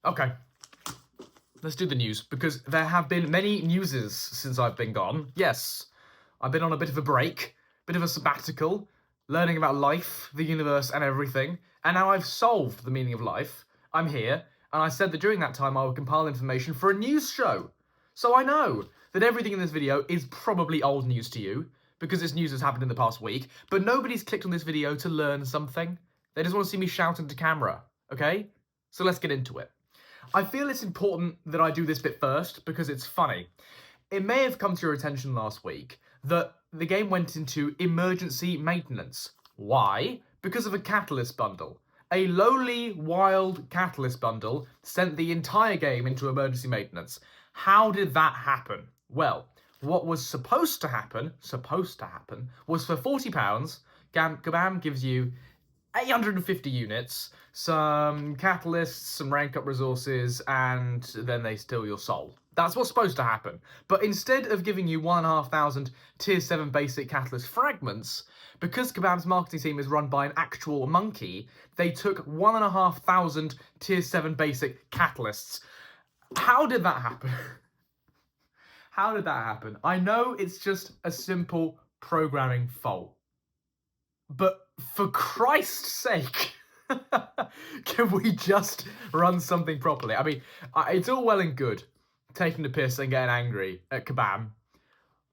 Okay. Let's do the news, because there have been many newses since I've been gone. Yes, I've been on a bit of a break, bit of a sabbatical, learning about life, the universe, and everything, and now I've solved the meaning of life. I'm here, and I said that during that time I would compile information for a news show. So I know that everything in this video is probably old news to you, because this news has happened in the past week, but nobody's clicked on this video to learn something. They just want to see me shout into camera, okay? So let's get into it. I feel it's important that I do this bit first because it's funny. It may have come to your attention last week that the game went into emergency maintenance. Why? Because of a catalyst bundle. A lowly, wild catalyst bundle sent the entire game into emergency maintenance. How did that happen? Well, what was supposed to happen, was for £40, Kabam gives you 850 units, some catalysts, some rank up resources, and then they steal your soul. That's what's supposed to happen. But instead of giving you 1,500 tier 7 basic catalyst fragments, because Kabam's marketing team is run by an actual monkey, they took 1,500 tier 7 basic catalysts. How did that happen? How did that happen? I know it's just a simple programming fault. But for Christ's sake, can we just run something properly? I mean, it's all well and good taking the piss and getting angry at Kabam,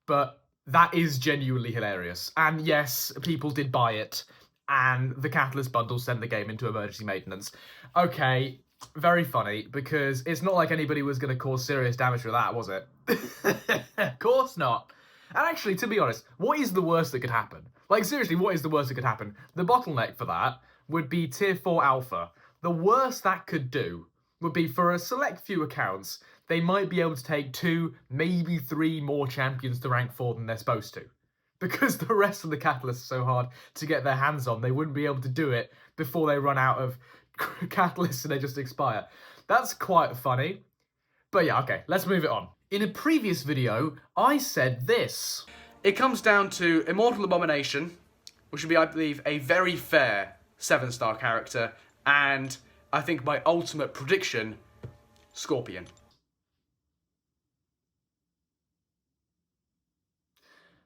but that is genuinely hilarious. And yes, people did buy it, and the Catalyst bundle sent the game into emergency maintenance. Okay, very funny, because it's not like anybody was going to cause serious damage with that, was it? Of course not. And actually, to be honest, what is the worst that could happen? Like, seriously, what is the worst that could happen? The bottleneck for that would be tier 4 alpha. The worst that could do would be for a select few accounts, they might be able to take 2, maybe 3 more champions to rank 4 than they're supposed to. Because the rest of the catalysts are so hard to get their hands on, they wouldn't be able to do it before they run out of catalysts and they just expire. That's quite funny. But yeah, okay, let's move it on. In a previous video, I said this. It comes down to Immortal Abomination, which would be, I believe, a very fair 7-star character, and I think my ultimate prediction, Scorpion.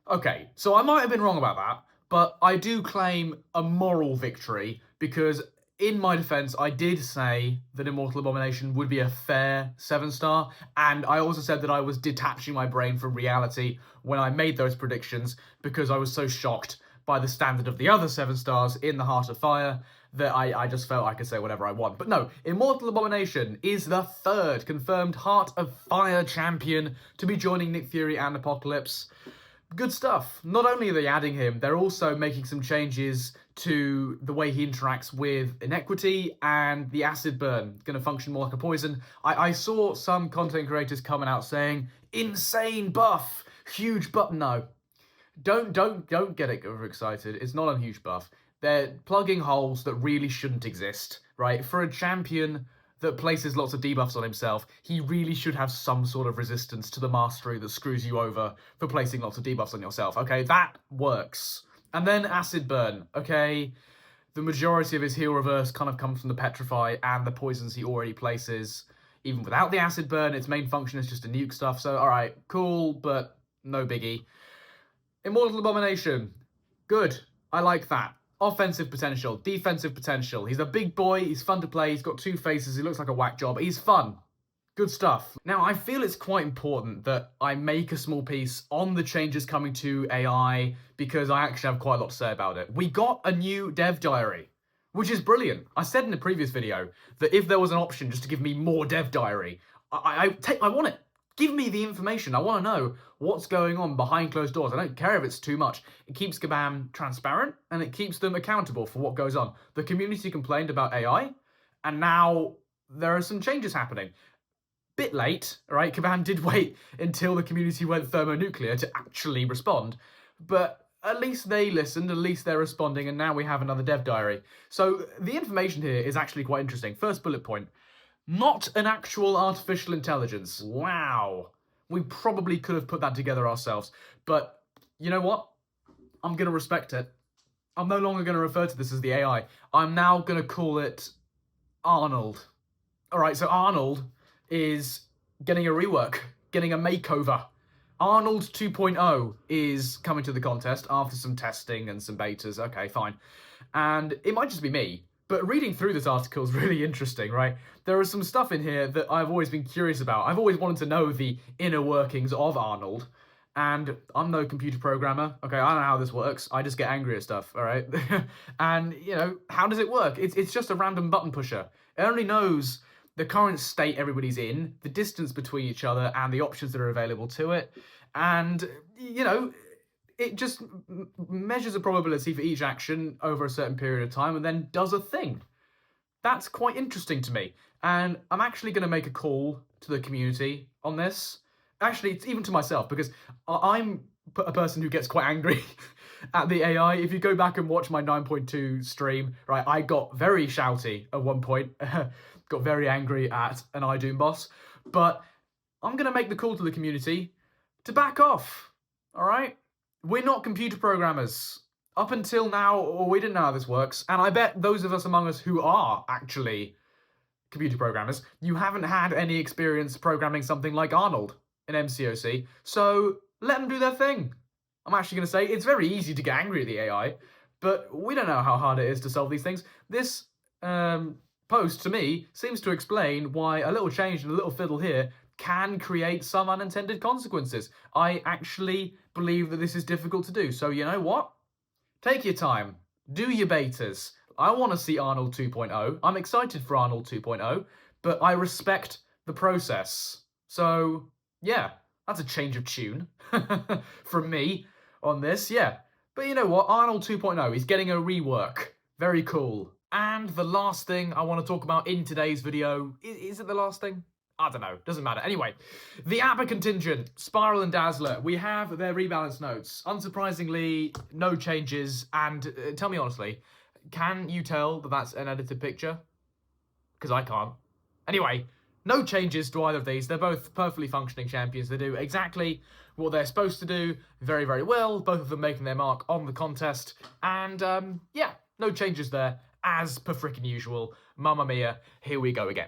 Okay, so I might have been wrong about that, but I do claim a moral victory, because in my defense, I did say that Immortal Abomination would be a fair 7-star, and I also said that I was detaching my brain from reality when I made those predictions, because I was so shocked by the standard of the other 7-stars in the Heart of Fire that I just felt I could say whatever I want. But no, Immortal Abomination is the 3rd confirmed Heart of Fire champion to be joining Nick Fury and Apocalypse. Good stuff. Not only are they adding him, they're also making some changes to the way he interacts with Inequity and the Acid Burn. Going to function more like a poison. I saw some content creators coming out saying, insane buff, huge buff. No, don't get it overexcited. It's not a huge buff. They're plugging holes that really shouldn't exist, right? For a champion that places lots of debuffs on himself, he really should have some sort of resistance to the mastery that screws you over for placing lots of debuffs on yourself. Okay, that works. And then Acid Burn, okay? The majority of his heal reverse kind of comes from the Petrify and the poisons he already places. Even without the Acid Burn, its main function is just to nuke stuff, so alright, cool, but no biggie. Immortal Abomination, good, I like that. Offensive potential, defensive potential. He's a big boy, he's fun to play, he's got 2 faces, he looks like a whack job, he's fun. Good stuff. Now, I feel it's quite important that I make a small piece on the changes coming to AI, because I actually have quite a lot to say about it. We got a new dev diary, which is brilliant. I said in the previous video that if there was an option just to give me more dev diary, I want it. Give me the information. I want to know what's going on behind closed doors. I don't care if it's too much. It keeps Kabam transparent, and it keeps them accountable for what goes on. The community complained about AI, and now there are some changes happening. Bit late, right? Kabam did wait until the community went thermonuclear to actually respond, but at least they listened, at least they're responding, and now we have another dev diary. So the information here is actually quite interesting. First bullet point. Not an actual artificial intelligence. Wow. We probably could have put that together ourselves. But you know what? I'm going to respect it. I'm no longer going to refer to this as the AI. I'm now going to call it Arnold. All right, so Arnold is getting a rework, getting a makeover. Arnold 2.0 is coming to the contest after some testing and some betas. Okay, fine. And it might just be me, but reading through this article is really interesting, right? There is some stuff in here that I've always been curious about. I've always wanted to know the inner workings of Arnold. And I'm no computer programmer. Okay, I don't know how this works. I just get angry at stuff, all right? And, you know, how does it work? It's just a random button pusher. It only knows the current state everybody's in, the distance between each other, and the options that are available to it. And, you know, it just measures a probability for each action over a certain period of time and then does a thing. That's quite interesting to me. And I'm actually going to make a call to the community on this. Actually, it's even to myself, because I'm a person who gets quite angry at the AI. If you go back and watch my 9.2 stream, right, I got very shouty at one point, got very angry at an iDoom boss, but I'm going to make the call to the community to back off, all right? We're not computer programmers. Up until now, we didn't know how this works, and I bet those of us among us who are actually computer programmers, you haven't had any experience programming something like Arnold in MCOC, so let them do their thing. I'm actually going to say it's very easy to get angry at the AI, but we don't know how hard it is to solve these things. This post, to me, seems to explain why a little change and a little fiddle here can create some unintended consequences. I actually believe that this is difficult to do, so you know what? Take your time. Do your betas. I want to see Arnold 2.0. I'm excited for Arnold 2.0, but I respect the process. So, yeah, that's a change of tune from me on this, yeah. But you know what? Arnold 2.0 is getting a rework. Very cool. And the last thing I want to talk about in today's video, is it the last thing? I don't know, doesn't matter. Anyway, the APA contingent, Spiral and Dazzler, we have their rebalance notes. Unsurprisingly, no changes, and tell me honestly, can you tell that that's an edited picture? Because I can't. Anyway, no changes to either of these. They're both perfectly functioning champions. They do exactly what they're supposed to do very, very well. Both of them making their mark on the contest. And yeah, no changes there, as per frickin' usual. Mamma mia, here we go again.